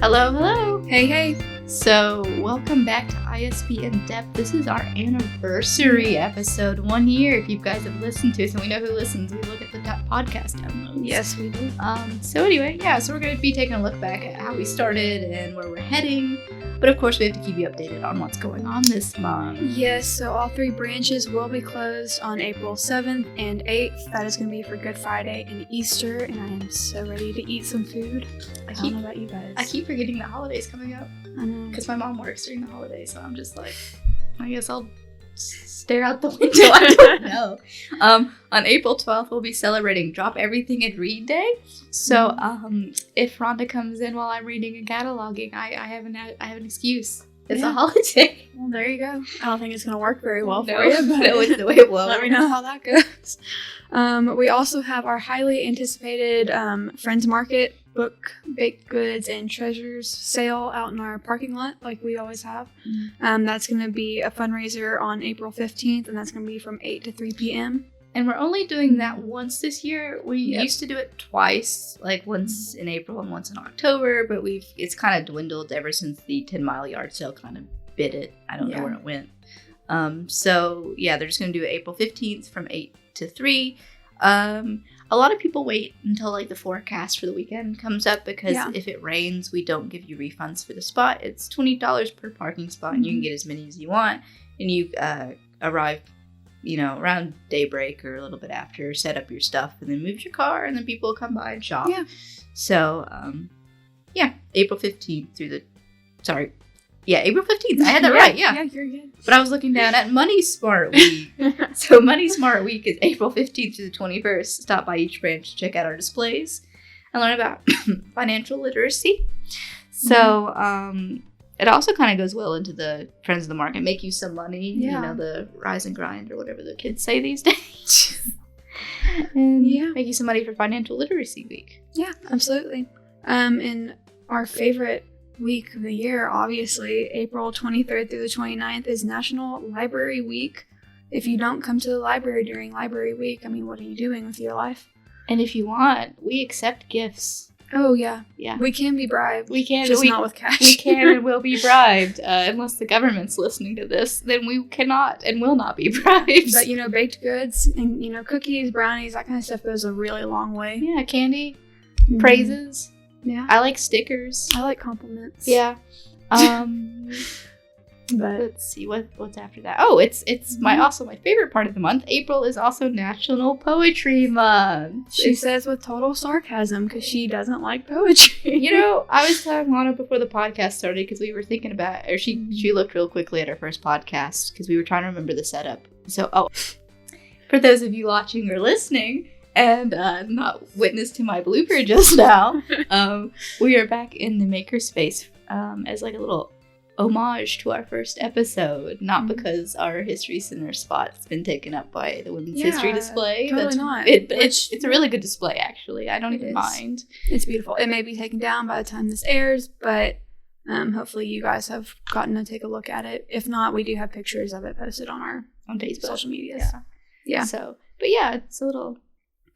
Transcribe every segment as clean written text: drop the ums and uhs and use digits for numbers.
Hello, hello. Hey, hey. So, welcome back to isbn-depth. This is our anniversary episode, 1 year. If you guys have listened to us, and we know who listens, we look at the podcast downloads. Yes, we do. So we're going to be taking a look back at how we started and where we're heading. But of course, we have to keep you updated on what's going on this month. Yes, so all 3 branches will be closed on April 7th and 8th. That is going to be for Good Friday and Easter, and I am so ready to eat some food. I don't know about you guys. I keep forgetting the holidays coming up. I know. Because my mom works during the holidays, so I'm just like, I guess I'll stare out the window. I don't know. On April 12th, we'll be celebrating Drop Everything and Read Day. So, if Rhonda comes in while I'm reading and cataloging, I have an excuse. It's a holiday. Well, there you go. I don't think it's going to work very well for No, you, but it won't. let me know how that goes. We also have our highly anticipated Friends Market book, baked goods, and treasures sale out in our parking lot like we always have. That's going to be a fundraiser on April 15th, and that's going to be from 8 to 3 p.m. And we're only doing that once this year. We used to do it twice, like once in April and once in October, but it's kind of dwindled ever since the 10-mile yard sale kind of bit it. I don't know where it went. They're just going to do it April 15th from 8 to 3. A lot of people wait until like the forecast for the weekend comes up because if it rains, we don't give you refunds for the spot. It's $20 per parking spot, and you can get as many as you want. And you arrive, around daybreak or a little bit after, set up your stuff, and then move your car, and then people will come by and shop. Yeah. So, April 15th April 15th. I had that right, yeah. Yeah, you're good. But I was looking down at Money Smart Week. So Money Smart Week is April 15th to the 21st. Stop by each branch to check out our displays and learn about financial literacy. So it also kind of goes well into the Friends of the Market. Make you some money, the rise and grind or whatever the kids say these days. And make you some money for Financial Literacy Week. Yeah, absolutely. And our favorite week of the year, obviously, April 23rd through the 29th is National Library Week. If you don't come to the library during Library Week, what are you doing with your life? And if you want, we accept gifts. Oh, yeah. Yeah. We can be bribed. We can. Just not with cash. We can and will be bribed. Unless the government's listening to this, then we cannot and will not be bribed. But, baked goods and, cookies, brownies, that kind of stuff goes a really long way. Yeah, candy, praises. Yeah. I like stickers. I like compliments. Yeah. But let's see what's after that. Oh, it's my favorite part of the month. April is also National Poetry Month. She says with total sarcasm because she doesn't like poetry. I was telling Launa before the podcast started because we were thinking about, or she looked real quickly at our first podcast because we were trying to remember the setup. So, for those of you watching or listening and not witness to my blooper just now, we are back in the makerspace as like a little homage to our first episode, not because our history center spot's been taken up by the women's history display. Totally not. It's a really good display, actually. I don't even mind. It's beautiful. It may be taken down by the time this airs, but hopefully you guys have gotten to take a look at it. If not, we do have pictures of it posted on Facebook, social medias. Yeah. So, but yeah, it's a little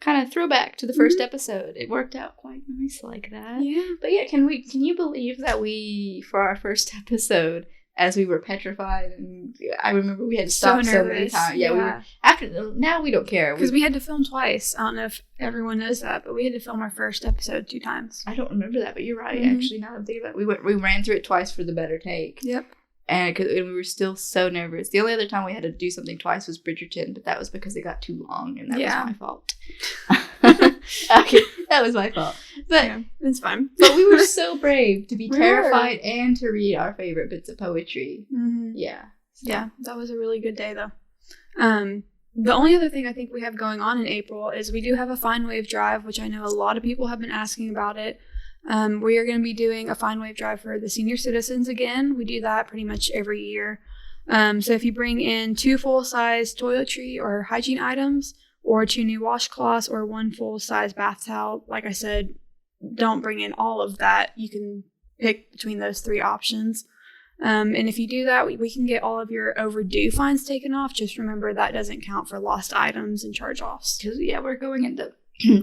kind of throwback to the first episode. It worked out quite nice like that. Yeah. But yeah, can you believe that we, for our first episode, as we were petrified, and I remember we had to stop so many times. Yeah, we were, now we don't care. Because we had to film twice. I don't know if everyone knows that, but we had to film our first episode 2 times. I don't remember that, but you're right, actually, now that I'm thinking about it. We ran through it twice for the better take. Yep. And we were still so nervous. The only other time we had to do something twice was Bridgerton, but that was because it got too long, and that was my fault. Okay, that was my fault. But it's fine. But we were so brave to be terrified and to read our favorite bits of poetry. Mm-hmm. Yeah. So. Yeah, that was a really good day, though. The only other thing I think we have going on in April is we do have a Fine Wave Drive, which I know a lot of people have been asking about it. We are going to be doing a Fine Wave Drive for the senior citizens again. We do that pretty much every year. So if you bring in 2 full-size toiletry or hygiene items, or 2 new washcloths, or 1 full-size bath towel, like I said, don't bring in all of that. You can pick between those 3 options. And if you do that, we can get all of your overdue fines taken off. Just remember that doesn't count for lost items and charge-offs. Because, we're going into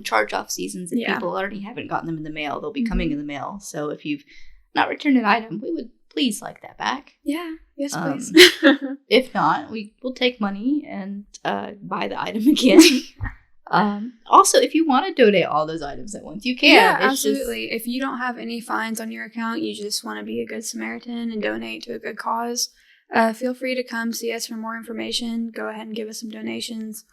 charge-off seasons, and people already haven't gotten them in the mail. They'll be coming in the mail. So if you've not return an item, we would please like that back. Yeah. Yes, please. If not, we will take money and buy the item again. Also, if you want to donate all those items at once, you can. Yeah, absolutely. If you don't have any fines on your account, you just want to be a good Samaritan and donate to a good cause, feel free to come see us for more information. Go ahead and give us some donations.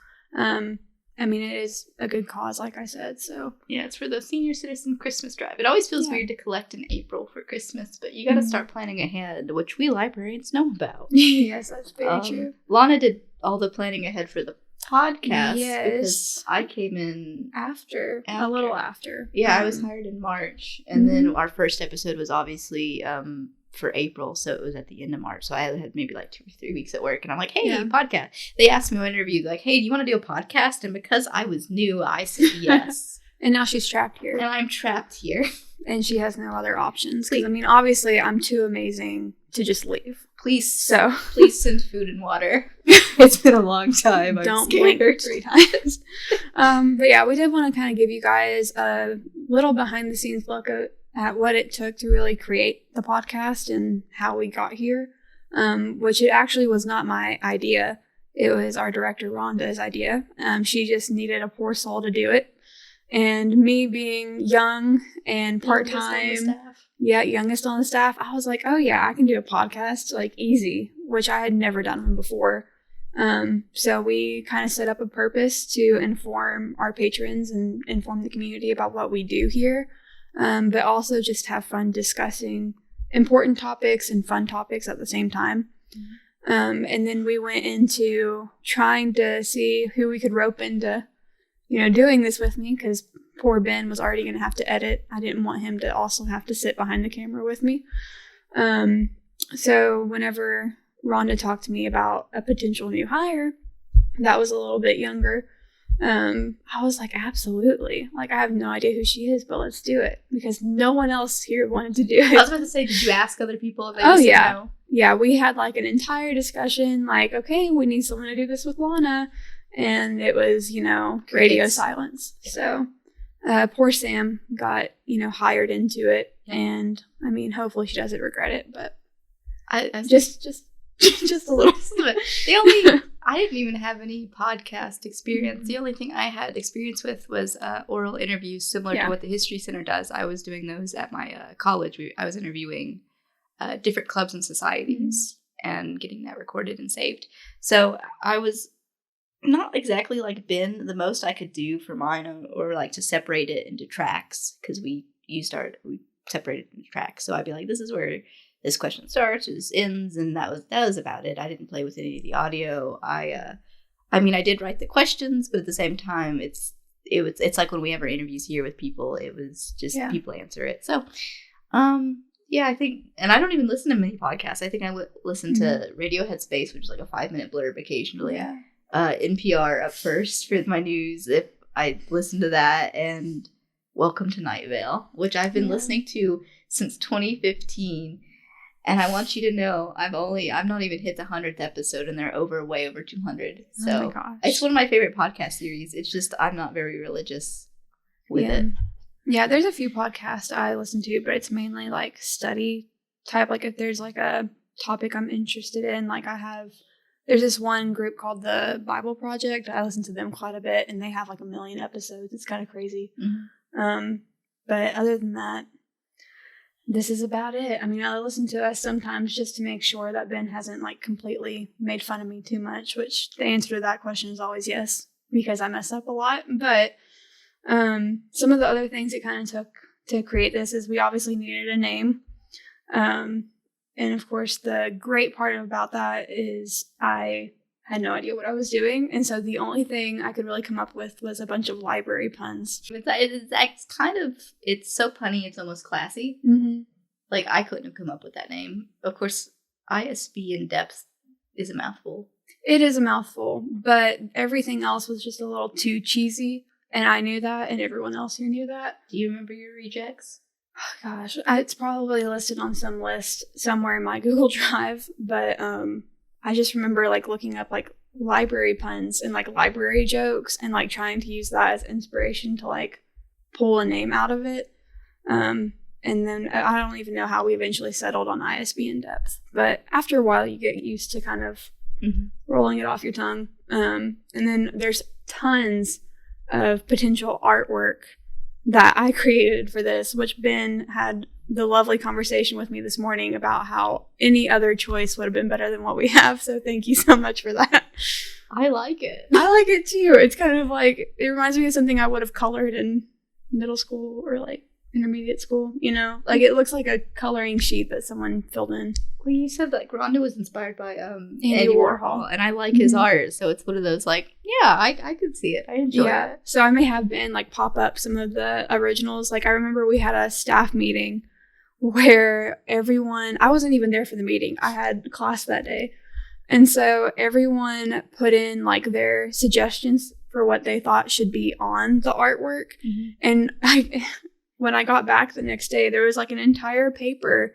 It is a good cause, like I said, so. Yeah, it's for the Senior Citizen Christmas Drive. It always feels weird to collect in April for Christmas, but you got to start planning ahead, which we librarians know about. Yes, that's very true. Launa did all the planning ahead for the podcast. Yes. Because I came in after. A little after. Yeah, I was hired in March, and then our first episode was obviously for April, so it was at the end of March. So I had maybe like 2 or 3 weeks at work, and I'm like, hey, podcast. They asked me in an interview, like, hey, do you want to do a podcast? And because I was new, I said yes. And now she's trapped here. And I'm trapped here. And she has no other options. Because, obviously, I'm too amazing to just leave. Please send food and water. It's been a long time. Don't blink 3 times. But yeah, we did want to kind of give you guys a little behind the scenes look at what it took to really create the podcast and how we got here, which it actually was not my idea. It was our director, Rhonda's idea. She just needed a poor soul to do it. And me being young and part-time, youngest on the staff, I was like, oh yeah, I can do a podcast, like easy, which I had never done one before. So we kind of set up a purpose to inform our patrons and inform the community about what we do here. But also just have fun discussing important topics and fun topics at the same time. And then we went into trying to see who we could rope into, doing this with me, because poor Ben was already going to have to edit. I didn't want him to also have to sit behind the camera with me. So whenever Rhonda talked to me about a potential new hire that was a little bit younger, I was like, absolutely. Like, I have no idea who she is, but let's do it, because no one else here wanted to do it. I was about to say, did you ask other people if they said no? Yeah, we had like an entire discussion, like, okay, we need someone to do this with Launa. And it was, radio silence. So, poor Sam got, hired into it. And, hopefully she doesn't regret it, but I just a little. I didn't even have any podcast experience. The only thing I had experience with was oral interviews, similar to what the History Center does. I was doing those at my college. I was interviewing different clubs and societies and getting that recorded and saved. So I was not exactly like Ben. The most I could do for mine, or like to separate it into tracks, because we separated into tracks. So I'd be like, this is where this question starts, this ends, and that was about it. I didn't play with any of the audio. I did write the questions, but at the same time, it's like when we have our interviews here with people, it was just people answer it. So, I think, and I don't even listen to many podcasts. I think I listen to Radio Headspace, which is like a 5-minute blurb occasionally. Yeah. NPR up first for my news, if I listen to that, and Welcome to Night Vale, which I've been listening to since 2015. And I want you to know, I've not even hit the 100th episode, and they're way over 200. So oh my gosh. It's one of my favorite podcast series. It's just I'm not very religious with it. Yeah, there's a few podcasts I listen to, but it's mainly like study type. Like if there's like a topic I'm interested in, like there's this one group called the Bible Project. I listen to them quite a bit, and they have like 1 million episodes. It's kind of crazy. But other than that, this is about it. I listen to us sometimes just to make sure that Ben hasn't like completely made fun of me too much, which the answer to that question is always yes, because I mess up a lot. But some of the other things it kind of took to create this is we obviously needed a name. And of course, the great part about that is I had no idea what I was doing. And so the only thing I could really come up with was a bunch of library puns. It's so punny, it's almost classy. Like, I couldn't have come up with that name. Of course, isbn-depth is a mouthful. It is a mouthful, but everything else was just a little too cheesy. And I knew that, and everyone else here knew that. Do you remember your rejects? Oh, gosh, it's probably listed on some list somewhere in my Google Drive, but I just remember like looking up like library puns and like library jokes and like trying to use that as inspiration to like pull a name out of it. And then I don't even know how we eventually settled on isbn-depth. But after a while, you get used to kind of rolling it off your tongue. And then there's tons of potential artwork that I created for this, which Ben had the lovely conversation with me this morning about how any other choice would have been better than what we have. So thank you so much for that. I like it. I like it too. It's kind of like, it reminds me of something I would have colored in middle school or like intermediate school, you know? Like it looks like a coloring sheet that someone filled in. Well, you said like Rhonda was inspired by Andy Warhol, and I like his art, so it's one of those like, yeah, I could see it. I enjoy it. So I may have Ben like pop up some of the originals. Like I remember we had a staff meeting where everyone, I wasn't even there for the meeting. I had class that day. And so everyone put in like their suggestions for what they thought should be on the artwork. And when I got back the next day, there was like an entire paper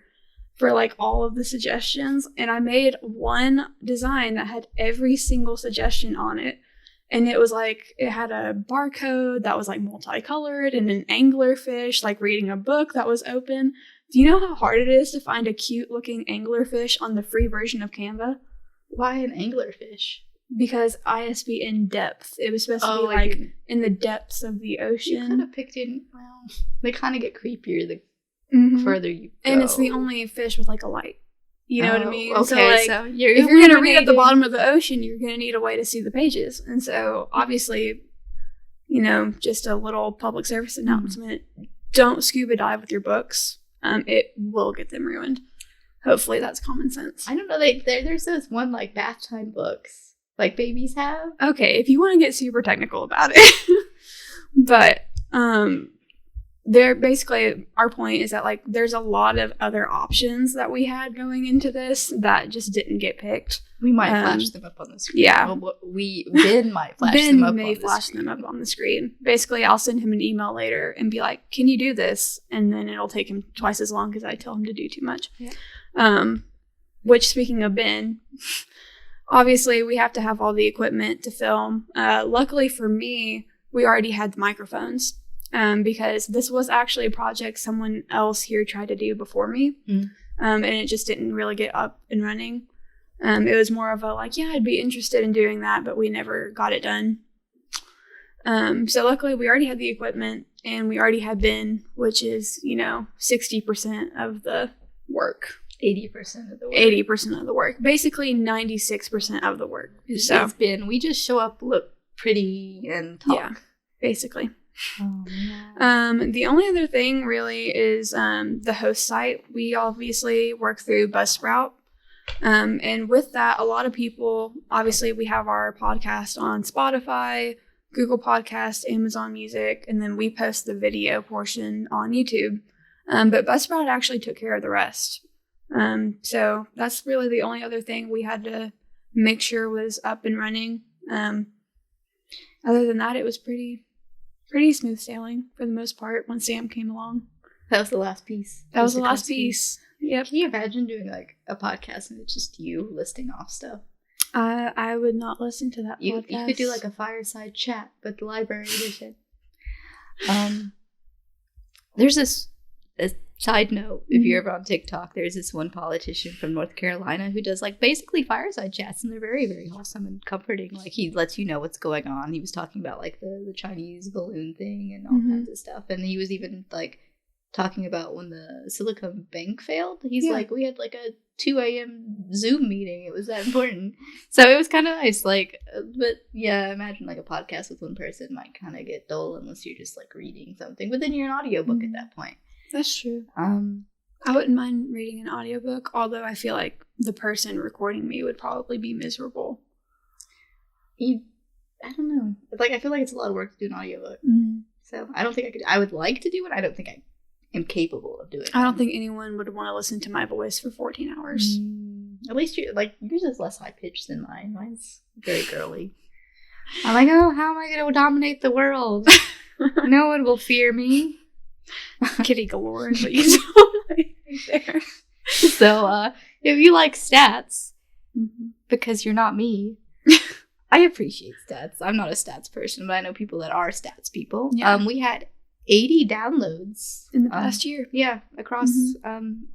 for like all of the suggestions. And I made one design that had every single suggestion on it. And it was like, it had a barcode that was like multicolored and an anglerfish, like reading a book that was open. Do you know how hard it is to find a cute looking anglerfish on the free version of Canva? Why an anglerfish? Because isbn-depth. It was supposed to be like in the depths of the ocean. You could have picked in, well, they kind of get creepier the further you go. And it's the only fish with like a light. You know what I mean? Okay, so, like, so if you're going to read at the bottom of the ocean, you're going to need a way to see the pages. And so, obviously, you know, just a little public service announcement. Don't scuba dive with your books. It will get them ruined. Hopefully that's common sense. I don't know. There's those one like bath time books like babies have. Okay, if you want to get super technical about it. But there basically our point is that like there's a lot of other options that we had going into this that just didn't get picked. We might flash them up on the screen. Yeah. Well, Ben might flash them up on the screen. Ben may flash them up on the screen. Basically, I'll send him an email later and be like, can you do this? And then it'll take him twice as long because I tell him to do too much. Yeah. Which, speaking of Ben, obviously we have to have all the equipment to film. Luckily for me, we already had the microphones because this was actually a project someone else here tried to do before me. And it just didn't really get up and running. It was more of a like, yeah, I'd be interested in doing that, but we never got it done. So luckily we already had the equipment and we already had Ben, which is, 60% of the work. 80% of the work. 80% of the work. Basically 96% of the work. So it's Ben. We just show up, look pretty, and talk. Yeah, basically. Oh, man. The only other thing really is the host site. We obviously work through Buzzsprout. And with that, a lot of people, obviously we have our podcast on Spotify, Google Podcast, Amazon Music, and then we post the video portion on YouTube. But Buzzsprout actually took care of the rest. So that's really the only other thing we had to make sure was up and running. Other than that, it was pretty smooth sailing for the most part when Sam came along. That was the last piece. That was the last piece. Yep. Can you imagine doing like a podcast and it's just you listing off stuff? I would not listen to that podcast. You could do like a fireside chat, but the library edition. There's a side note, if you're ever on TikTok, there's this one politician from North Carolina who does like basically fireside chats, and they're very, very wholesome and comforting. Like he lets you know what's going on. He was talking about like the Chinese balloon thing and all kinds of stuff, and he was even like talking about when the Silicon Bank failed. He's like, we had like a 2 a.m. Zoom meeting. It was that important. So it was kind of nice. Like, but yeah, imagine like a podcast with one person might kind of get dull unless you're just like reading something. But then you're an audiobook at that point. That's true. I wouldn't mind reading an audiobook, although I feel like the person recording me would probably be miserable. I don't know. Like, I feel like it's a lot of work to do an audiobook. So I don't think I could. I would like to do it. I don't think I am capable of doing it. I don't think anyone would want to listen to my voice for 14 hours. At least yours is less high pitched than mine. Mine's very girly. I'm like, oh, how am I going to dominate the world? No one will fear me. Kitty galore is what you saw right there. So, if you like stats, because you're not me, I appreciate stats. I'm not a stats person, but I know people that are stats people. Yeah. We had 80 downloads in the past year. Yeah, across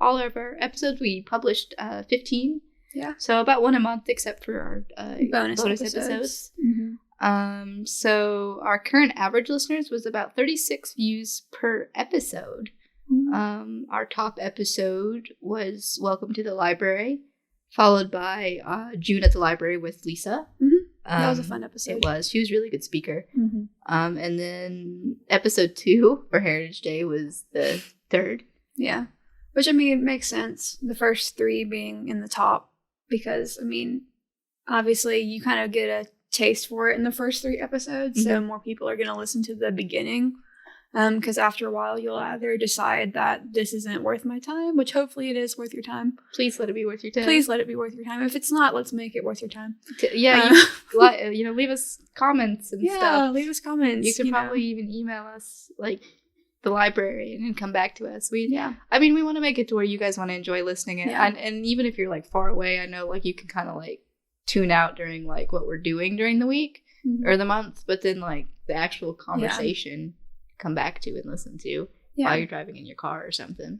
all of our episodes. We published 15. Yeah. So about one a month, except for our bonus episodes. So our current average listeners was about 36 views per episode. Our top episode was Welcome to the Library, followed by June at the Library with Lisa. That was a fun episode. It was. She was a really good speaker. And then episode 2 for Heritage Day was the third. Yeah. Which, I mean, makes sense. The first 3 being in the top because, I mean, obviously you kind of get a taste for it in the first 3 episodes. So more people are going to listen to the beginning. Because after a while, you'll either decide that this isn't worth my time, which hopefully it is worth your time. Please let it be worth your time. Please let it be worth your time. If it's not, let's make it worth your time. Leave us comments and stuff. Yeah, leave us comments. You can probably even email us, like, the library and come back to us. We want to make it to where you guys want to enjoy listening. And even if you're, like, far away, I know, like, you can kind of, like, tune out during, like, what we're doing during the week or the month. But then, like, the actual conversation... come back to and listen to while you're driving in your car or something.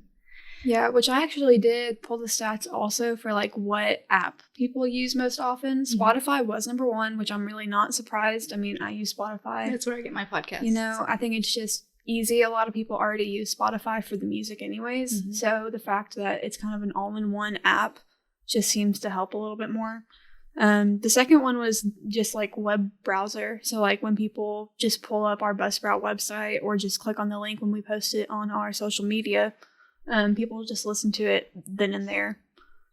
Yeah, which I actually did pull the stats also for like what app people use most often. Spotify was number 1, which I'm really not surprised. I mean, I use Spotify. That's where I get my podcast. You know, I think it's just easy. A lot of people already use Spotify for the music anyways. So the fact that it's kind of an all-in-one app just seems to help a little bit more. The second one was just like web browser. So like when people just pull up our Buzzsprout website or just click on the link when we post it on our social media, people just listen to it then and there,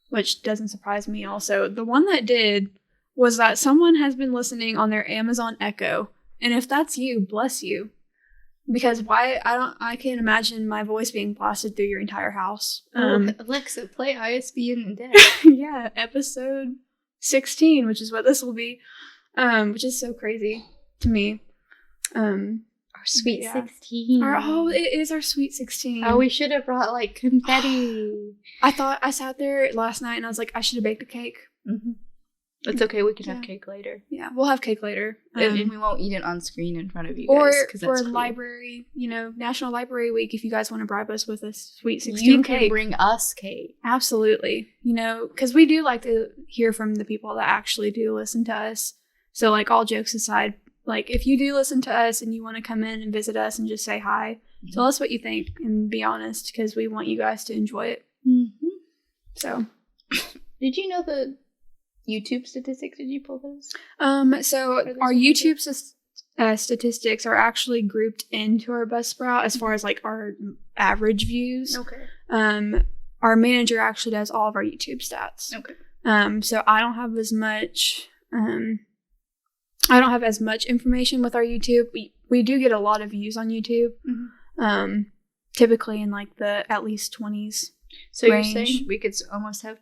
which doesn't surprise me. Also, the one that did was that someone has been listening on their Amazon Echo. And if that's you, bless you. Because I can't imagine my voice being blasted through your entire house. Alexa, play isbn-depth. Yeah, episode 16, which is what this will be, which is so crazy to me. Our sweet 16. It is our sweet 16. Oh, we should have brought like confetti. I sat there last night and I was like, I should have baked a cake. It's okay. We can have cake later. Yeah, we'll have cake later. And we won't eat it on screen in front of you guys. Or for cool. library, National Library Week, if you guys want to bribe us with a sweet 16 cake. You can bring us cake. Absolutely. Because we do like to hear from the people that actually do listen to us. So, like, all jokes aside, like, if you do listen to us and you want to come in and visit us and just say hi, tell us what you think and be honest, because we want you guys to enjoy it. So. Did you know the YouTube statistics? Did you pull those? So our YouTube statistics are actually grouped into our Buzzsprout as far as like our average views. Okay. Our manager actually does all of our YouTube stats. Okay. So I don't have as much. I don't have as much information with our YouTube. We do get a lot of views on YouTube. Typically in like the at least 20s. So range. You're saying we could almost have.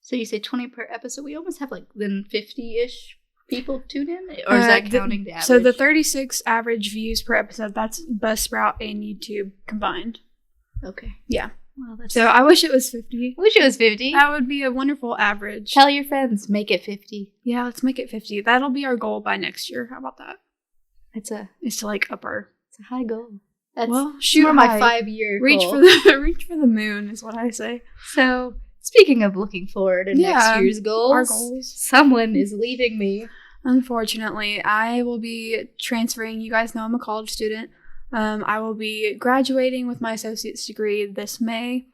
So you say 20 per episode. We almost have like then 50-ish people tune in, or is that counting the average? So the 36 average views per episode, that's Buzzsprout and YouTube combined. Okay. Yeah. Well, that's. So I wish it was 50. I wish it was 50. That would be a wonderful average. Tell your friends, make it 50. Yeah, let's make it 50. That'll be our goal by next year. How about that? It's to like up our. It's a high goal. That's shoot my 5-year reach goal. Reach for the moon is what I say. So speaking of looking forward to next year's goals, our goals. Someone is leaving me. Unfortunately, I will be transferring. You guys know I'm a college student. I will be graduating with my associate's degree this May,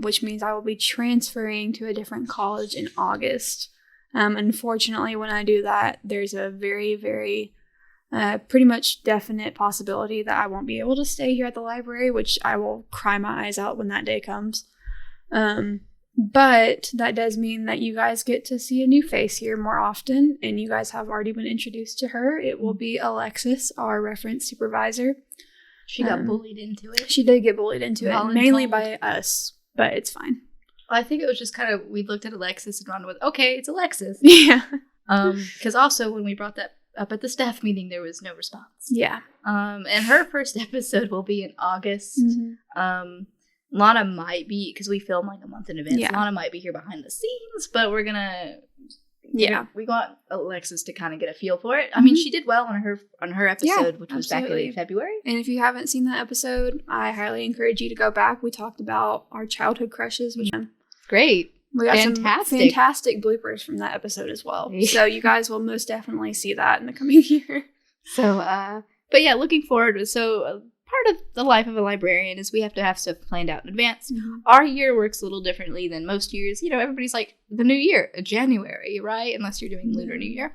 which means I will be transferring to a different college in August. Unfortunately, when I do that, there's a very, very pretty much definite possibility that I won't be able to stay here at the library, which I will cry my eyes out when that day comes. But that does mean that you guys get to see a new face here more often, and you guys have already been introduced to her. It will be Alexis, our reference supervisor. She got bullied into it. She did get bullied into it, mainly by us, but it's fine. Well, I think it was just kind of, we looked at Alexis and Ron with, okay, it's Alexis. Yeah. Because also when we brought that up at the staff meeting, there was no response. Yeah. And her first episode will be in August. Launa might be, because we film like a month in advance. Yeah. Launa might be here behind the scenes, but we're gonna Yeah. We want Alexis to kind of get a feel for it. I mean, she did well on her episode, which was back in February. And if you haven't seen that episode, I highly encourage you to go back. We talked about our childhood crushes, which great. We got some fantastic bloopers from that episode as well. So you guys will most definitely see that in the coming year. So, but yeah, looking forward. So part of the life of a librarian is we have to have stuff planned out in advance. Mm-hmm. Our year works a little differently than most years. You know, everybody's like, the new year, January, right? Unless you're doing Lunar New Year.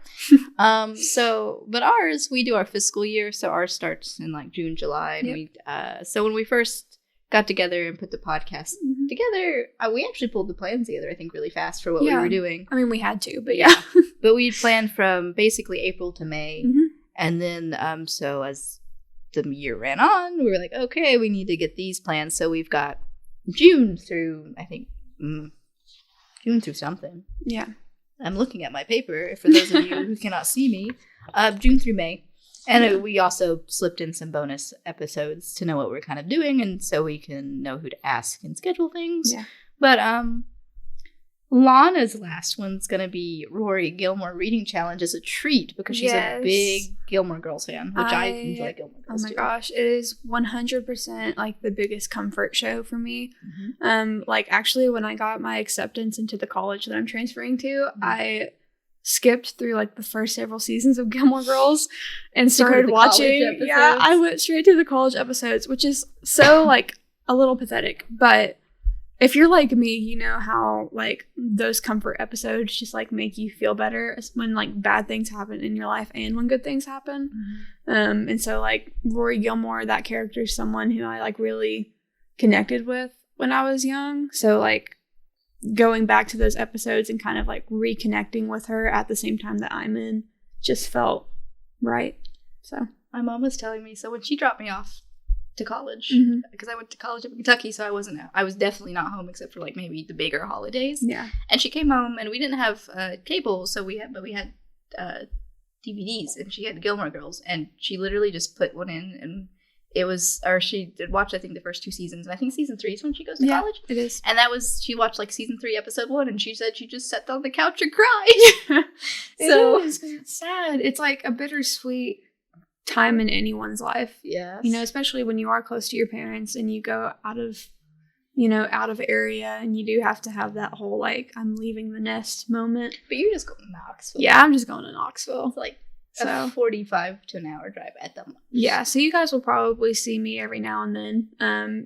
But ours, we do our fiscal year. So ours starts in like June, July. And so when we first got together and put the podcast together, we actually pulled the plans together, I think, really fast for what we were doing. I mean, we had to, but yeah. But we planned from basically April to May. Mm-hmm. And then, so as the year ran on, we were like, okay, we need to get these plans. So we've got June through, I think, June through something. Yeah. I'm looking at my paper for those of you who cannot see me. June through May. And we also slipped in some bonus episodes to know what we're kind of doing, and so we can know who to ask and schedule things. Yeah. But Launa's last one's going to be Rory Gilmore Reading Challenge as a treat because she's a big Gilmore Girls fan, which I enjoy Gilmore Girls too. Gosh, it is 100% like the biggest comfort show for me. Mm-hmm. Like actually when I got my acceptance into the college that I'm transferring to, I skipped through like the first several seasons of Gilmore Girls and started watching. Yeah, I went straight to the college episodes, which is so like a little pathetic, but if you're like me, you know how, like, those comfort episodes just, like, make you feel better when, like, bad things happen in your life and when good things happen. Mm-hmm. And so, like, Rory Gilmore, that character is someone who I, like, really connected with when I was young. So, like, going back to those episodes and kind of, like, reconnecting with her at the same time that I'm in just felt right. So my mom was telling me, so when she dropped me off to college, because I went to college in Kentucky, so I was definitely not home except for like maybe the bigger holidays. Yeah. And she came home and we didn't have cable, so we had DVDs, and she had Gilmore Girls, and she literally just put one in, and she did watch I think the first 2 seasons, and I think season 3 is when she goes to college. It is. And she watched like season 3 episode 1, and she said she just sat on the couch and cried. So it's sad. It's like a bittersweet time in anyone's life. Yeah. You know, especially when you are close to your parents and you go out of area, and you do have to have that whole like I'm leaving the nest moment. But you're just going to Knoxville. Yeah, I'm just going to Knoxville. It's like a 45 to an hour drive at the most. Yeah, so you guys will probably see me every now and then.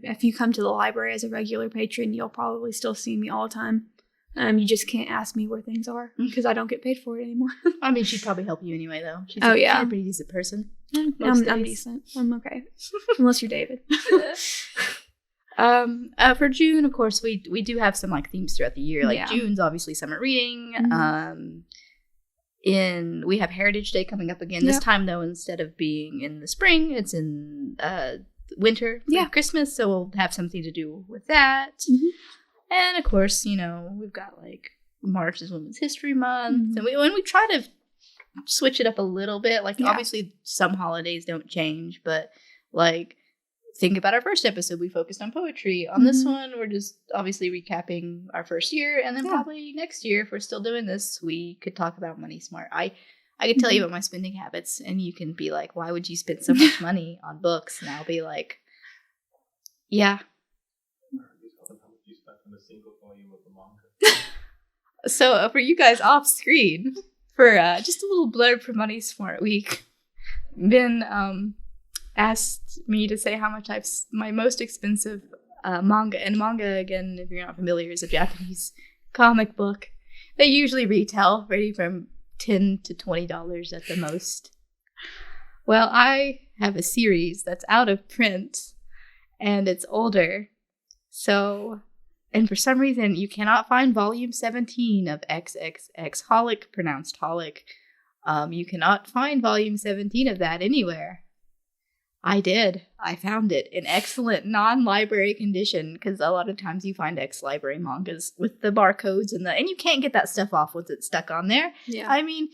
If you come to the library as a regular patron, you'll probably still see me all the time. You just can't ask me where things are because I don't get paid for it anymore. I mean, she'd probably help you anyway, though. She's a pretty decent person. I'm decent. I'm okay. Unless you're David. For June, of course, we do have some like themes throughout the year. Like June's obviously summer reading. Mm-hmm. We have Heritage Day coming up again. This time, though, instead of being in the spring, it's in winter. Christmas. So we'll have something to do with that. Mm-hmm. And of course, you know, we've got like March is Women's History Month, and we try to switch it up a little bit. Like obviously, some holidays don't change, but like think about our first episode, we focused on poetry. On this one, we're just obviously recapping our first year, and then probably next year, if we're still doing this, we could talk about money smart. I could tell you about my spending habits, and you can be like, "Why would you spend so much money on books?" And I'll be like, "Yeah." A single volume of the manga. So for you guys off screen, for just a little blurb for Money Smart Week, Ben asked me to say how much my most expensive manga, and manga, again, if you're not familiar, is a Japanese comic book. They usually retail ready from $10 to $20 at the most. Well, I have a series that's out of print, and it's older, so. And for some reason, you cannot find volume 17 of XXX Holic, pronounced Holic. You cannot find volume 17 of that anywhere. I did. I found it in excellent non-library condition, because a lot of times you find ex-library mangas with the barcodes and you can't get that stuff off with it stuck on there. Yeah. I mean,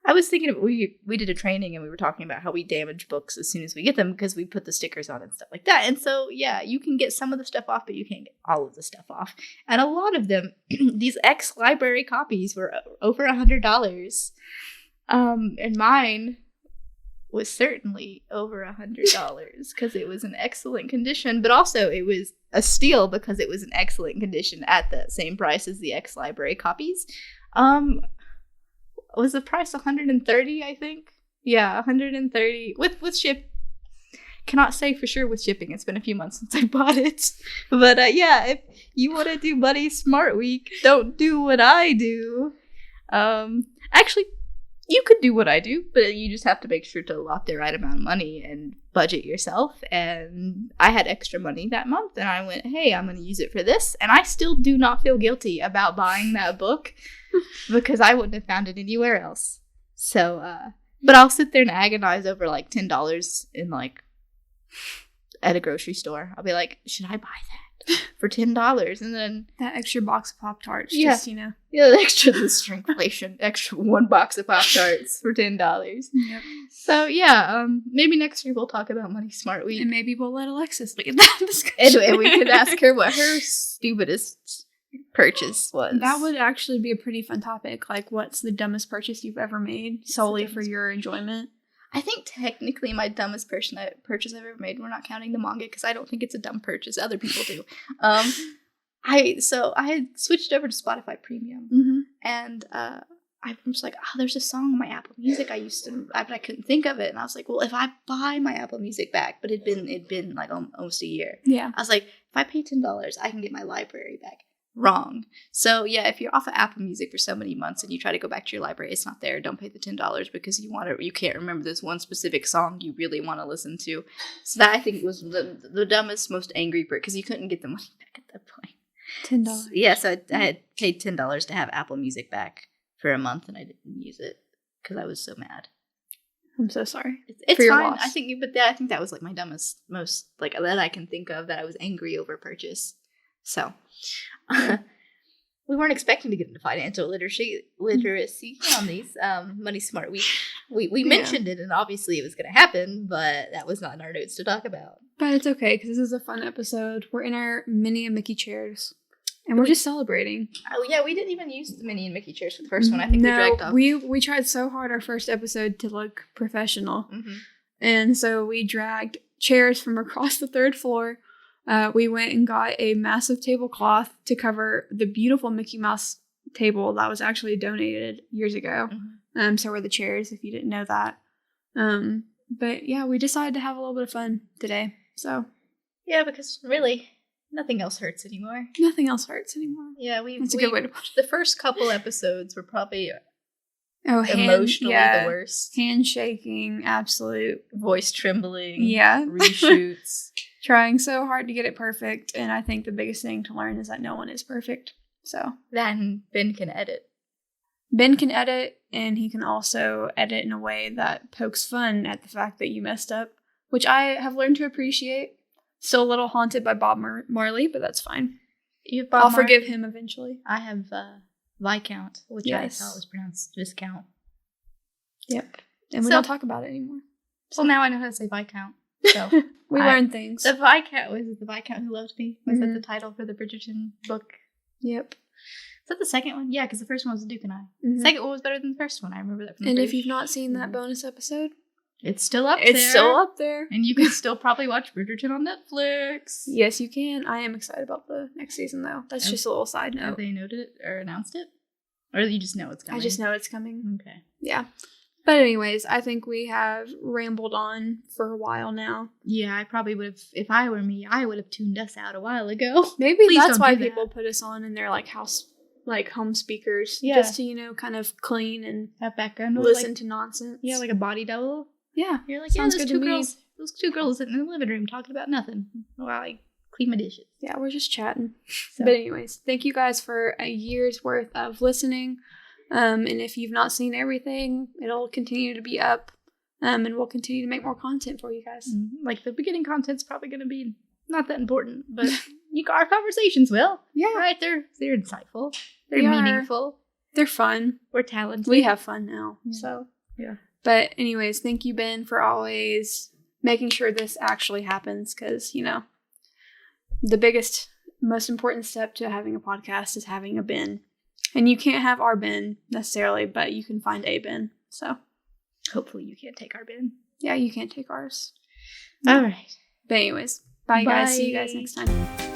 I was thinking we did a training and we were talking about how we damage books as soon as we get them because we put the stickers on and stuff like that. And so, yeah, you can get some of the stuff off, but you can't get all of the stuff off. And a lot of them, these ex-library copies were over $100. And mine was certainly over $100 because it was in excellent condition, but also it was a steal because it was in excellent condition at the same price as the ex-library copies. Was the price $130, I think? Yeah, $130 with ship. Cannot say for sure with shipping. It's been a few months since I bought it. But yeah, if you want to do Money Smart Week, don't do what I do. Actually, you could do what I do, but you just have to make sure to allot the right amount of money and budget yourself. And I had extra money that month, and I went, hey, I'm going to use it for this. And I still do not feel guilty about buying that book because I wouldn't have found it anywhere else. So, but I'll sit there and agonize over like $10 in like at a grocery store. I'll be like, should I buy that for $10? And then that extra box of Pop-Tarts, yeah, just, the shrinkflation, extra one box of Pop-Tarts for $10. Yep. So yeah, maybe next year we'll talk about Money Smart Week, and maybe we'll let Alexis lead that discussion. and we could ask her what her stupidest purchase was. That would actually be a pretty fun topic. Like, what's the dumbest purchase you've ever made solely for your enjoyment? I think technically my dumbest purchase I've ever made, we're not counting the manga because I don't think it's a dumb purchase. Other people do. I had switched over to Spotify Premium, and I was like, oh, there's a song on my Apple Music I couldn't think of it, and I was like, well, if I buy my Apple Music back, but it'd been like almost a year. Yeah, I was like, if I pay $10, I can get my library back. Wrong. So yeah, if you're off of Apple Music for so many months and you try to go back to your library, it's not there. Don't pay the $10 because you can't remember this one specific song you really want to listen to. So that I think was the dumbest, most angry part because you couldn't get the money back at that point. $10. Yeah, so I had paid $10 to have Apple Music back for a month and I didn't use it because I was so mad. I'm so sorry. It's for your fine. loss. I think that was like my dumbest, most like that I can think of that I was angry over purchase. So. We weren't expecting to get into financial literacy on these Money Smart Week. We mentioned it, and obviously it was going to happen, but that was not in our notes to talk about. But it's okay, because this is a fun episode. We're in our Minnie and Mickey chairs, and we're just celebrating. Oh, yeah, we didn't even use the Minnie and Mickey chairs for the first one. I think we dragged off. We tried so hard our first episode to look professional, and so we dragged chairs from across the third floor. We went and got a massive tablecloth to cover the beautiful Mickey Mouse table that was actually donated years ago. So were the chairs, if you didn't know that. But yeah, we decided to have a little bit of fun today. So yeah, because really, nothing else hurts anymore. Nothing else hurts anymore. Yeah, that's a good way to put it. The first couple episodes were probably emotionally the worst. Handshaking, absolute voice trembling. Yeah, reshoots. Trying so hard to get it perfect, and I think the biggest thing to learn is that no one is perfect. So then Ben can edit. Ben can edit, and he can also edit in a way that pokes fun at the fact that you messed up, which I have learned to appreciate. Still a little haunted by Bob Marley, but that's fine. I'll forgive him eventually. I have Viscount, which I thought was pronounced Viscount. Yep. And we don't talk about it anymore. So now I know how to say Viscount. So we learn things. The Viscount, was it The Viscount Who Loved Me? Was that the title for the Bridgerton book? Yep. Is that the second one? Yeah, because the first one was The Duke and I. The second one was better than the first one. I remember that from the if you've not seen that bonus episode, it's still up there. It's still up there. And you can still probably watch Bridgerton on Netflix. Yes, you can. I am excited about the next season, though. That's just a little side note. Have they noted it or announced it? Or you just know it's coming? I just know it's coming. Okay. Yeah. But anyways, I think we have rambled on for a while now. Yeah, I probably would have, if I were me, I would have tuned us out a while ago. Maybe that's why people put us on in their home speakers. Yeah. Just to, kind of clean and have background listen to nonsense. Yeah, like a body double. Yeah. You're like, those two girls sitting in the living room talking about nothing while I clean my dishes. Yeah, we're just chatting. So. But anyways, thank you guys for a year's worth of listening. And if you've not seen everything, it'll continue to be up. And we'll continue to make more content for you guys. Like the beginning content's probably going to be not that important, but our conversations will. Yeah. Right? They're insightful. They're meaningful. They're fun. We're talented. We have fun now. Yeah. So, yeah. But anyways, thank you, Ben, for always making sure this actually happens. Because, you know, the biggest, most important step to having a podcast is having a Ben. And you can't have our Ben necessarily, but you can find a Ben. So hopefully you can't take our Ben. Yeah, you can't take ours. All right. But anyways, bye guys. See you guys next time.